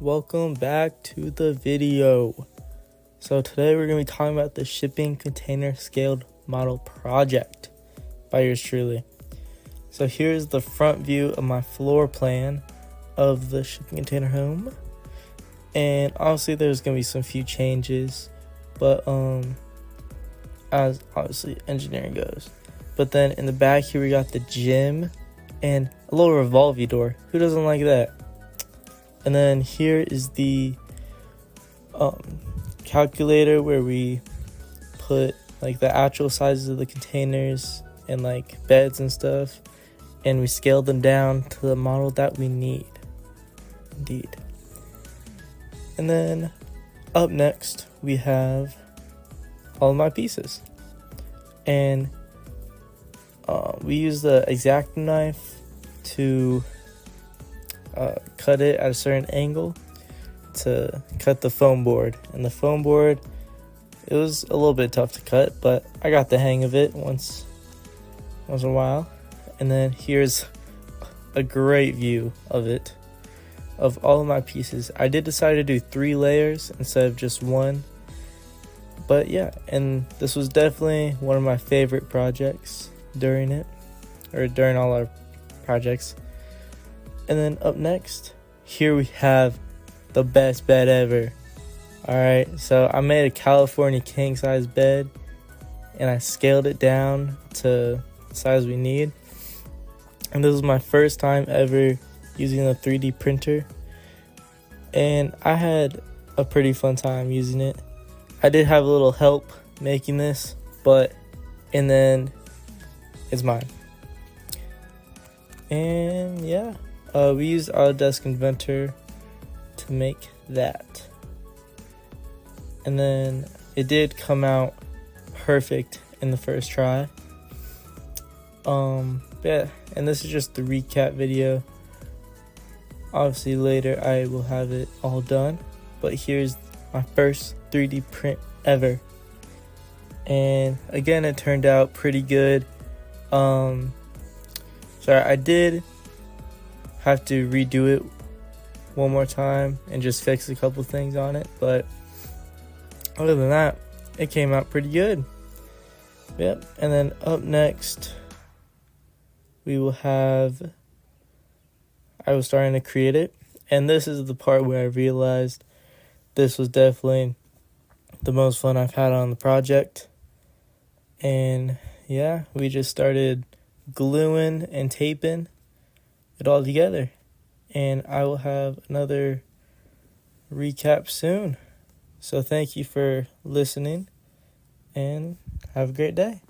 Welcome back to the video. So today we're going to be talking about the shipping container scaled model project by yours truly. So here's the front view of my floor plan of the shipping container home. And obviously there's going to be some few changes, but as obviously engineering goes. But then in the back here we got the gym and a little revolving door. Who doesn't like that? And then here is the calculator where we put like the actual sizes of the containers and like beds and stuff, and we scaled them down to the model that we need. Indeed. And then up next we have all of my pieces, and we use the X-Acto knife to cut it at a certain angle to cut the foam board. And the foam board, it was a little bit tough to cut, but I got the hang of it once in a while. And then here's a great view of it, of all of my pieces. I did decide to do 3 layers instead of just 1, but yeah, and this was definitely one of my favorite projects during all our projects. And then up next, here we have the best bed ever. Alright, so I made a California king size bed and I scaled it down to the size we need. And this was my first time ever using a 3D printer, and I had a pretty fun time using it. I did have a little help making this, but in the end, it's mine. And yeah. We used Autodesk Inventor to make that. And then it did come out perfect in the first try. Yeah, and this is just the recap video. Obviously later I will have it all done, but here's my first 3D print ever. And again, it turned out pretty good. Sorry, I did have to redo it one more time and just fix a couple things on it, but other than that, it came out pretty good. Yep. And then up next we will have, I was starting to create it, and this is the part where I realized this was definitely the most fun I've had on the project. And yeah, we just started gluing and taping it all together, and I will have another recap soon. So thank you for listening and have a great day.